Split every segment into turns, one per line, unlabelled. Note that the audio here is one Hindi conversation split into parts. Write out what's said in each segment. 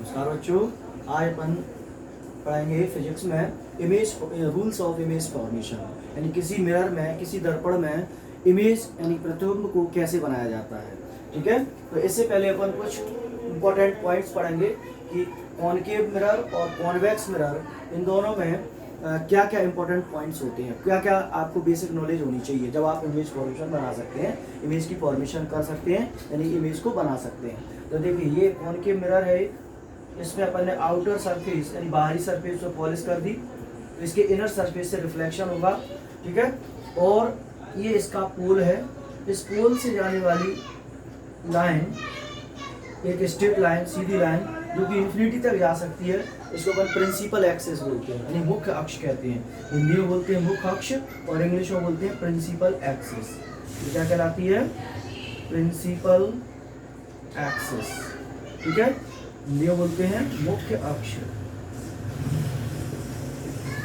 नमस्कार बच्चों, आज अपन पढ़ाएंगे फिजिक्स में image rules of image formation, यानी किसी मिरर में, किसी दर्पण में इमेज यानी प्रतिबिंब को कैसे बनाया जाता है। ठीक है, तो इससे पहले अपन कुछ इंपॉर्टेंट पॉइंट्स पढ़ेंगे कि कॉनकेव मिरर और कॉन्वेक्स मिरर, इन दोनों में क्या क्या इंपॉर्टेंट पॉइंट्स होते हैं, क्या क्या आपको बेसिक नॉलेज होनी चाहिए जब आप इमेज फॉर्मेशन बना सकते हैं, इमेज की फॉर्मेशन कर सकते हैं, यानी इमेज को बना सकते हैं। तो देखिए, ये कॉनकेव मिरर है, इसमें अपन ने आउटर सरफेस यानी बाहरी सरफेस को पॉलिश कर दी, तो इसके इनर सरफेस से रिफ्लेक्शन होगा। ठीक है, और ये इसका पोल है, इस पोल से जाने वाली लाइन एक स्ट्रेट लाइन, सीधी लाइन जो कि इन्फिनिटी तक जा सकती है, इसको अपन प्रिंसिपल एक्सिस बोलते हैं, यानी मुख्य अक्ष कहते हैं। हिंदी में बोलते हैं मुख्य अक्ष और इंग्लिश में बोलते हैं प्रिंसिपल एक्सिस। ये क्या कहलाती है? Principal axis. ठीक है, हिंदी में बोलते हैं मुख्य अक्ष।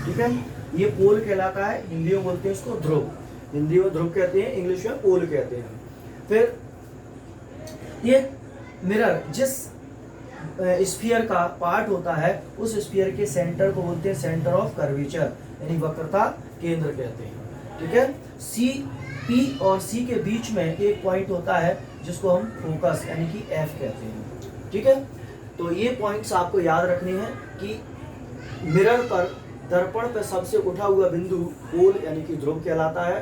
ठीक है, ये पोल कहलाता है, हिंदी में बोलते हैं इसको ध्रुव। हिंदी में ध्रुव कहते हैं, इंग्लिश में पोल कहते हैं। फिर ये मिरर जिस स्फीयर का पार्ट होता है, उस स्फीयर के सेंटर को बोलते हैं सेंटर ऑफ कर्वेचर, यानी वक्रता केंद्र कहते हैं। ठीक है, सी, पी और सी के बीच में एक पॉइंट होता है जिसको हम फोकस यानी कि एफ कहते हैं। ठीक है, तो ये पॉइंट्स आपको याद रखने हैं कि मिरर पर, दर्पण पर सबसे उठा हुआ बिंदु पोल यानी कि ध्रुव कहलाता है।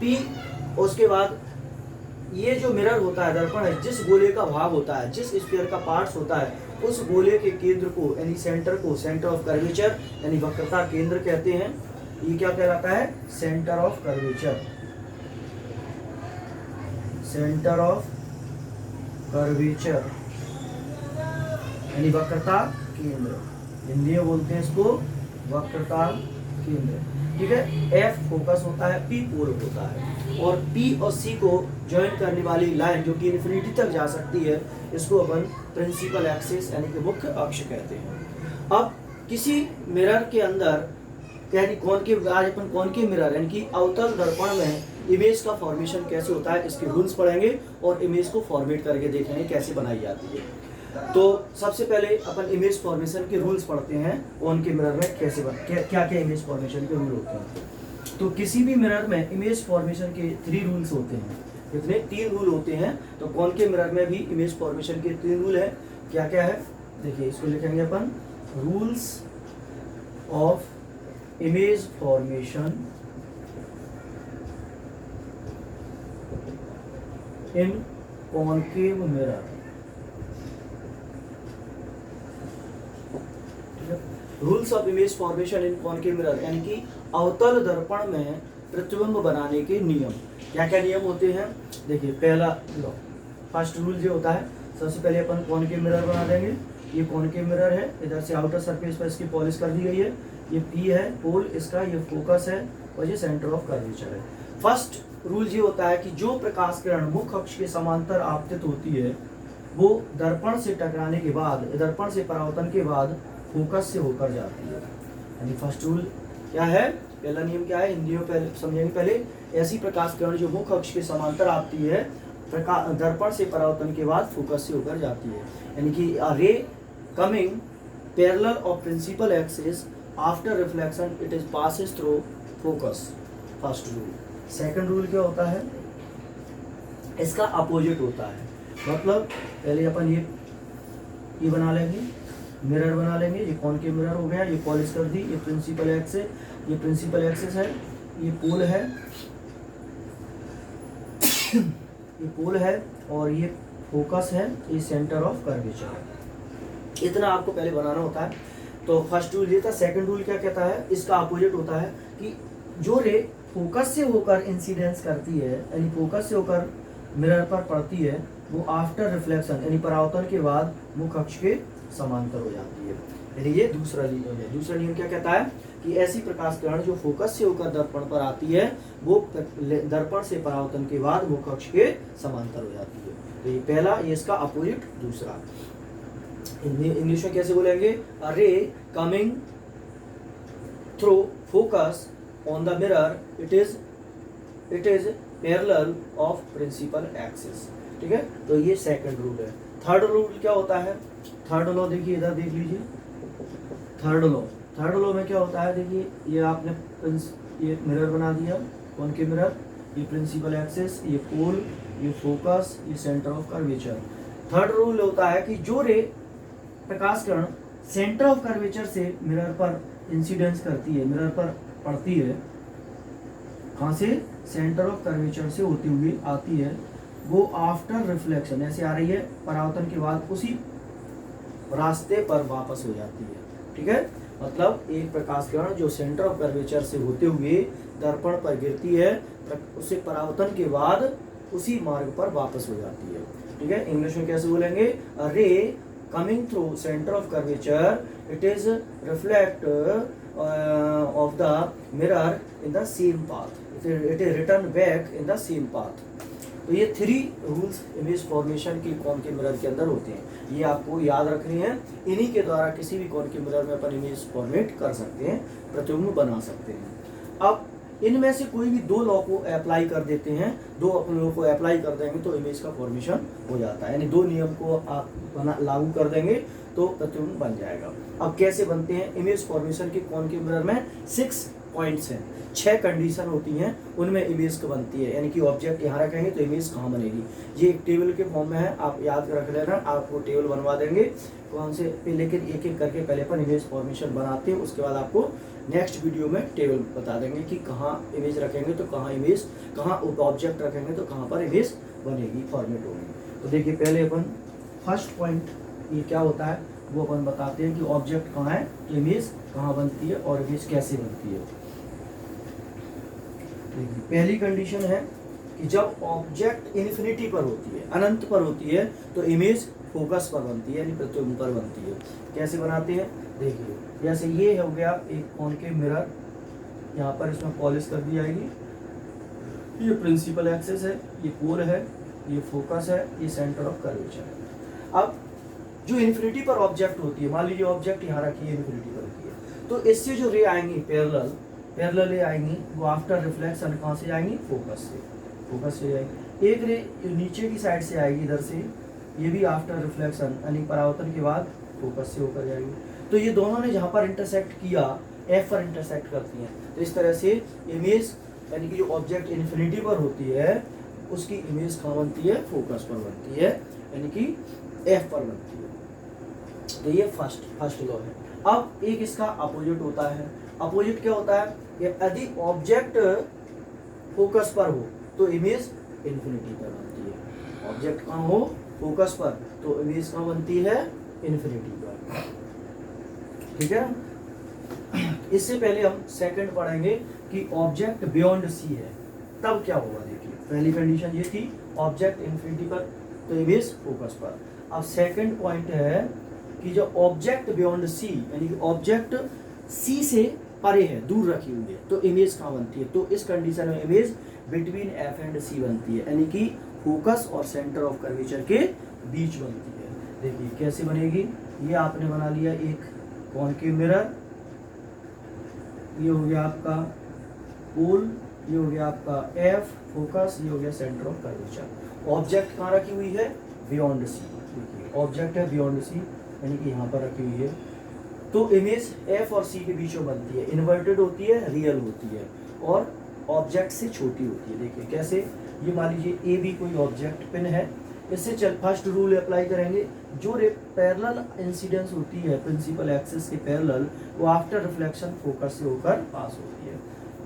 पी, उसके बाद ये जो मिरर होता है, दर्पण है, जिस गोले का भाग होता है, जिस स्फीयर का पार्ट्स होता है, उस गोले के केंद्र को यानी सेंटर को सेंटर ऑफ कर्वेचर यानी वक्रता केंद्र कहते हैं। ये क्या कहलाता है? Centre of curvature, centre of curvature यानी वक्रता केंद्र। हिंदी में बोलते हैं इसको वक्रता केंद्र। ठीक है, एफ फोकस होता है, पी पोल होता है, और पी और सी को ज्वाइन करने वाली लाइन जो कि इन्फिनिटी तक जा सकती है, इसको अपन प्रिंसिपल एक्सिस यानी कि मुख्य अक्ष कहते हैं। अब किसी मिरर के अंदर, यानी कॉनकेव, आज अपन कॉनकेव मिरर यानी कि अवतल दर्पण में इमेज का फॉर्मेशन कैसे होता है, इसके रूल्स पढ़ेंगे और इमेज को फॉर्मेट करके देखेंगे कैसे बनाई जाती है। तो सबसे पहले अपन इमेज फॉर्मेशन के रूल्स पढ़ते हैं, कॉनकेव मिरर में कैसे क्या क्या इमेज फॉर्मेशन के रूल होते हैं। तो किसी भी मिरर में इमेज फॉर्मेशन के 3 रूल्स होते हैं। कितने? 3 रूल होते हैं। तो कॉनकेव मिरर में भी इमेज फॉर्मेशन के 3 रूल है। क्या क्या है? देखिए, इसको लिखेंगे अपन, rules of image formation in concave mirror. Rules of image formation in concave mirror यानी कि अवतल दर्पण में प्रतिबिंब बनाने के नियम। क्या क्या नियम होते हैं? देखिए, पहला फर्स्ट रूल जो होता है, सबसे पहले अपन कॉनकेव मिरर बना देंगे। ये कॉनकेव मिरर है, इधर से आउटर सरफेस पर इसकी पॉलिश कर दी गई है। ये पी है पोल इसका, ये फोकस है और ये सेंटर ऑफ कर्वेचर है। फर्स्ट रूल ये होता है कि जो प्रकाश किरण मुख्य अक्ष के समांतर आपतित होती है, वो दर्पण से टकराने के बाद, दर्पण से परावर्तन के बाद फोकस से होकर जाती है। यानी फर्स्ट रूल क्या है? पहला नियम क्या है, हिंदी में पहले समझेंगे। पहले, ऐसी प्रकाश किरण जो मुख्य अक्ष के समांतर आती है, दर्पण से परावर्तन के बाद फोकस से होकर जाती है, यानी कि a ray coming parallel of principal axis after reflection it is passes through focus. First rule. Second rule क्या होता है? इसका अपोजिट होता है। मतलब पहले अपन ये बना लेंगे, मिरर बना लेंगे। ये कॉनकेव मिरर हो गया, ये पॉलिश कर दी, ये प्रिंसिपल एक्सिस, ये प्रिंसिपल एक्सिस है, ये पोल है, ये पोल है, और ये फोकस है, ये सेंटर ऑफ कर्वेचर है। इतना आपको पहले बनाना होता है। तो फर्स्ट रूल ये था। सेकंड रूल क्या कहता है? इसका अपोजिट होता है कि जो रे फोकस से होकर इंसिडेंस करती है, यानी फोकस से होकर मिरर पर पड़ती है, वो आफ्टर रिफ्लेक्शन यानी परावर्तन के बाद मुख्य अक्ष के समांतर हो जाती है। यानी ये दूसरा नियम है। दूसरा नियम क्या कहता है कि ऐसी प्रकाश किरण जो फोकस से होकर दर्पण पर आती है, वो दर्पण से परावर्तन के बाद मुख्य अक्ष के समांतर हो जाती है। तो ये पहला, ये इसका अपोजिट। दूसरा, इंग्लिश में कैसे बोलेंगे? A ray coming through focus on the mirror it is parallel of principal axis. ठीक है, तो ये सेकंड रूल है। थर्ड रूल क्या होता है? थर्ड लॉ देखिए, इधर देख लीजिए, थर्ड लॉ में क्या होता है, देखिए ये आपने ये मिरर बना दिया, कॉनकेव मिरर, ये प्रिंसिपल एक्सिस, ये पोल, ये फोकस, ये centre of curvature. Third rule होता है कि जो रे प्रकाश किरण सेंटर ऑफ कर्वेचर से मिरर पर इंसिडेंस करती है, मिरर पर पड़ती है, कहाँ से, सेंटर ऑफ कर्वेचर से होती हुई आती है, वो आफ्टर रिफ्लेक्शन ऐसे आ रही है, परावर्तन के बाद उसी रास्ते पर वापस हो जाती है। ठीक है, मतलब एक प्रकाश किरण जो सेंटर ऑफ कर्वेचर से होते हुए दर्पण पर गिरती है, उसे परावर्तन के बाद उसी मार्ग पर वापस हो जाती है। ठीक है, इंग्लिश में कैसे बोलेंगे, a ray coming through centre of curvature, it is reflect of the mirror in the same path, it is return back in the same path. तो ये 3 रूल्स इमेज फॉर्मेशन के कॉनकेव मिरर के अंदर होते हैं, ये आपको याद रखनी है। इन्हीं के द्वारा किसी भी कॉनकेव मिरर में अपन इमेज फॉर्मेट कर सकते हैं, प्रतिबिंब बना सकते हैं। अब इनमें से कोई भी 2 लॉ को अप्लाई कर देते हैं, 2 लॉ को अप्लाई कर देंगे तो इमेज का फॉर्मेशन हो जाता है, यानी 2 नियम को आप लागू कर देंगे तो प्रतिबिंब बन जाएगा। अब कैसे बनते हैं इमेज फॉर्मेशन के कॉनकेव मिरर में 6 पॉइंट्स हैं, 6 कंडीशन होती हैं, उनमें इमेज बनती है, यानी कि ऑब्जेक्ट यहाँ रखेंगे तो इमेज कहाँ बनेगी। ये एक टेबल के फॉर्म में है, आप याद रख लेना, आपको टेबल बनवा देंगे कौन से, लेकिन एक एक करके पहले अपन इमेज फॉर्मेशन बनाते हैं, उसके बाद आपको नेक्स्ट वीडियो में टेबल बता देंगे कि कहाँ इमेज रखेंगे तो कहाँ इमेज, कहाँ ऑब्जेक्ट रखेंगे तो कहाँ पर इमेज बनेगी, फॉर्मेट होगी। तो देखिए पहले अपन फर्स्ट पॉइंट ये क्या होता है वो अपन बताते हैं कि ऑब्जेक्ट कहाँ है, इमेज कहाँ बनती है और इमेज कैसे बनती है। पहली कंडीशन है कि जब ऑब्जेक्ट इन्फिनिटी पर होती है, अनंत पर होती है, तो इमेज फोकस पर बनती है, यानी प्रतिबिंब पर बनती है। कैसे बनाते हैं, देखिए जैसे ये हो गया एक कॉनकेव मिरर, यहाँ पर इसमें पॉलिश कर दी जाएगी, ये प्रिंसिपल एक्सिस है, ये पोल है, ये फोकस है, ये सेंटर ऑफ कर्वेचर है। अब जो इन्फिनिटी पर ऑब्जेक्ट होती है, मान लीजिए ऑब्जेक्ट यहाँ रखी है, इन्फिनिटी पर होती है, तो इससे जो रे आएंगी पैरेलल रे आएंगी, वो आफ्टर रिफ्लेक्शन कहाँ से आएंगी, फोकस से आएंगी। एक रे नीचे की साइड से आएगी इधर से, ये भी आफ्टर रिफ्लेक्शन यानी परावर्तन के बाद फोकस से होकर जाएगी। तो ये दोनों ने जहाँ पर इंटरसेक्ट किया, एफ पर इंटरसेक्ट करती हैं, तो इस तरह से इमेज यानी कि जो ऑब्जेक्ट इन्फिनिटी पर होती है उसकी इमेज कहाँ बनती है, फोकस पर बनती है, यानी कि एफ पर बनती है। तो ये फर्स्ट लॉ है। अब एक इसका अपोजिट होता है, अपोजिट क्या होता है, यदि ऑब्जेक्ट फोकस पर हो तो इमेज इन्फिनिटी पर बनती है, ऑब्जेक्ट कहाँ हो, फोकस पर, तो इमेज कहाँ बनती है, इन्फिनिटी पर। ठीक है, इससे पहले हम सेकंड पढ़ेंगे कि ऑब्जेक्ट बियॉन्ड सी है, तब क्या होगा। देखिए पहली कंडीशन ये थी ऑब्जेक्ट इन्फिनिटी पर तो इमेज फोकस पर। अब सेकंड पॉइंट है कि जो ऑब्जेक्ट बियॉन्ड सी यानी कि ऑब्जेक्ट सी से परे है, दूर रखी हुई है, तो इमेज कहाँ बनती है, तो इस कंडीशन में image between F and C बनती है, यानी कि फोकस और सेंटर ऑफ कर्वेचर के बीच बनती है। देखिए कैसे बनेगी, ये आपने बना लिया एक कॉनकेव मिरर, ये हो गया आपका पोल, ये हो गया आपका एफ फोकस, ये हो गया सेंटर ऑफ कर्वेचर। ऑब्जेक्ट कहाँ रखी हुई है, बियॉन्ड सी। देखिए ऑब्जेक्ट है बियॉन्ड सी यानी कि यहाँ पर रखी हुई है, तो इमेज एफ और सी के बीच में बनती है, इन्वर्टेड होती है, रियल होती है और ऑब्जेक्ट से छोटी होती है। देखिए कैसे, ये मान लीजिए ए बी कोई ऑब्जेक्ट पिन है, इससे फर्स्ट रूल अप्लाई करेंगे, जो पैरेलल इंसिडेंस होती है प्रिंसिपल एक्सिस के पैरेलल, वो आफ्टर रिफ्लेक्शन फोकस से होकर पास होती है।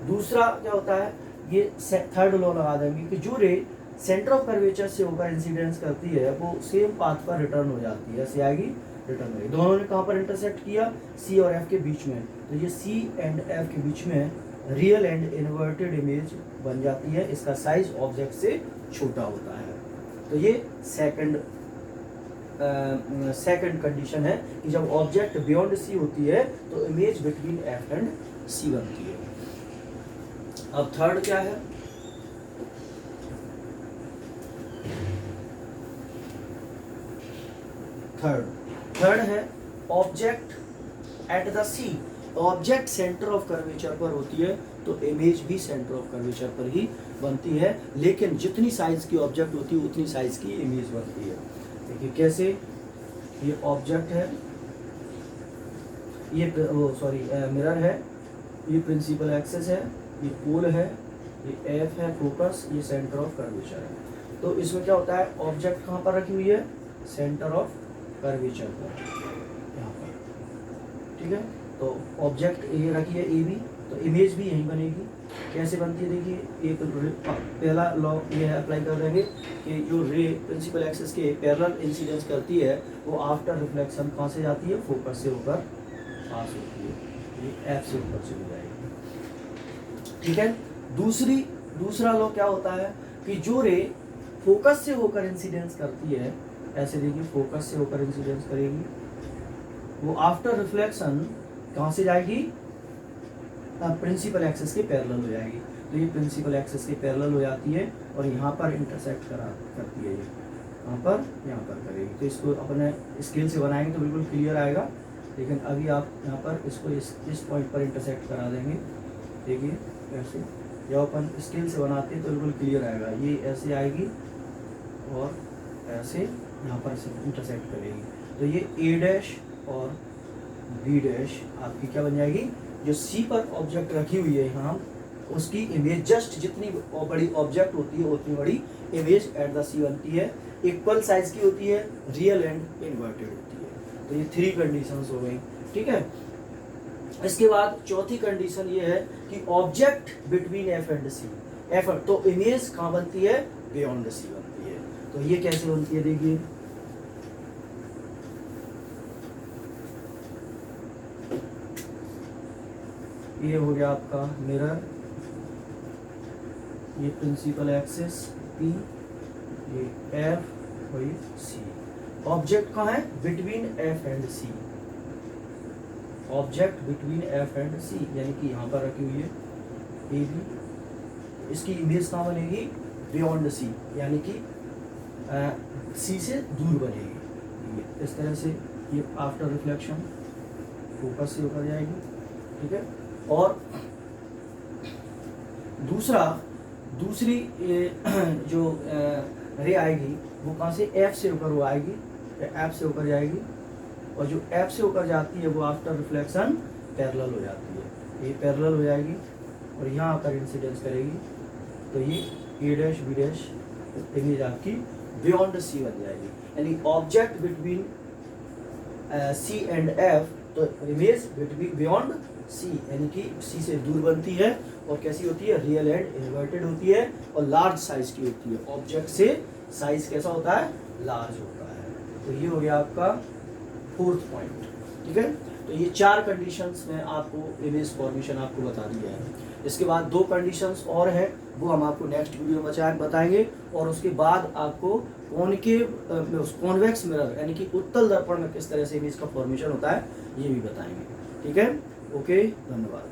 दूसरा क्या होता है, ये थर्ड लॉ लगा देंगे कि जो रे सेंटर ऑफ कर्वेचर से होकर इंसिडेंस करती है वो सेम पाथ पर रिटर्न हो जाती है, ऐसे आएगी रिटर्न होगी। दोनों ने कहाँ पर इंटरसेक्ट किया, सी और एफ के बीच में, तो ये सी एंड एफ के बीच में रियल एंड इन्वर्टेड इमेज बन जाती है, इसका साइज ऑब्जेक्ट से छोटा होता है। तो ये सेकंड कंडीशन है कि जब ऑब्जेक्ट बियॉन्ड सी होती है तो image between F and C बनती है। अब थर्ड क्या है, थर्ड है object at the C, object centre of curvature पर होती है तो इमेज भी सेंटर ऑफ कर्वेचर पर ही बनती है, लेकिन जितनी साइज की ऑब्जेक्ट होती है उतनी साइज की इमेज बनती है। देखिए कैसे, ये ऑब्जेक्ट है, ये मिरर है, ये प्रिंसिपल एक्सिस है, ये पोल है, ये एफ है फोकस, ये सेंटर ऑफ कर्वेचर है। तो इसमें क्या होता है, ऑब्जेक्ट कहाँ पर रखी हुई है, सेंटर ऑफ कर्वेचर पर, यहाँ पर, ठीक है। तो ऑब्जेक्ट ये रखी है ए बी, तो इमेज भी यहीं बनेगी। कैसे बनती है, देखिए एक पहला लॉ ये अप्लाई कर देंगे कि जो रे प्रिंसिपल एक्सिस के पैरेलल इंसिडेंस करती है वो आफ्टर रिफ्लेक्शन कहाँ से जाती है, फोकस से होकर पास होती है, ये एफ से ऊपर चली जाएगी, ठीक है। दूसरा लॉ क्या होता है कि जो रे फोकस से होकर इंसिडेंस करती है, ऐसे देखिए फोकस से होकर इंसिडेंस करेगी, वो आफ्टर रिफ्लेक्शन कहाँ से जाएगी, प्रिंसिपल एक्सिस के पैरेलल हो जाएगी। तो ये प्रिंसिपल एक्सिस के पैरेलल हो जाती है और यहाँ पर इंटरसेक्ट करती है, ये यहाँ पर करेगी। तो इसको अपने स्केल से बनाएंगे तो बिल्कुल क्लियर आएगा, लेकिन अभी आप यहाँ पर इसको इस पॉइंट पर इंटरसेक्ट करा देंगे। देखिए ऐसे जब अपन स्केल से बनाते हैं तो बिल्कुल क्लियर आएगा, ये ऐसे आएगी और ऐसे यहाँ पर इंटरसेक्ट करेगी। तो ये ए डैश और बी डैश आपकी क्या बन जाएगी, जो सी पर ऑब्जेक्ट रखी हुई है यहाँ, उसकी इमेज जस्ट जितनी बड़ी ऑब्जेक्ट होती है उतनी बड़ी इमेज एट द सी बनती है। इक्वल साइज की होती है, रियल एंड इन्वर्टेड होती है। तो ये 3 कंडीशंस हो गई, ठीक है। इसके बाद चौथी कंडीशन ये है कि object between F and C, F तो इमेज कहाँ बनती है, बियॉन्ड सी बनती है। तो ये कैसे बनती है, देखिए ये हो गया आपका मिरर, ये प्रिंसिपल एक्सिस पी, ये एफ और ये सी। ऑब्जेक्ट कहाँ है, between F and C, object between F and C, यानी कि यहाँ पर रखी हुई है ए बी, इसकी इमेज कहाँ बनेगी, बियॉन्ड सी, यानी कि सी से दूर बनेगी। इस तरह से ये आफ्टर रिफ्लेक्शन फोकस से होकर जाएगी, ठीक है। और दूसरी जो रे आएगी वो कहाँ से, एफ से होकर वो आएगी, एफ से होकर जाएगी, और जो एफ से होकर जाती है वो आफ्टर रिफ्लेक्शन पैरेलल हो जाती है, ये पैरेलल हो जाएगी और यहाँ आकर इंसिडेंस करेगी। तो ये A dash B dash image आपकी बियॉन्ड सी बन जाएगी, यानी object between C and F, तो इमेज बिटवीन बियॉन्ड सी यानी कि सी से दूर बनती है और कैसी होती है, रियल एंड इन्वर्टेड होती है और लार्ज साइज की होती है। ऑब्जेक्ट से साइज कैसा होता है, लार्ज होता है। तो ये हो गया आपका 4th पॉइंट, ठीक है। तो ये 4 कंडीशंस में आपको इमेज फॉर्मेशन आपको बता दिया है। इसके बाद 2 कंडीशंस और है, वो हम आपको नेक्स्ट वीडियो में बताएंगे, और उसके बाद आपको कॉन्वेक्स मिरर यानी कि उत्तल दर्पण में किस तरह से इमेज का फॉर्मेशन होता है ये भी बताएंगे, ठीक है। ओके, धन्यवाद।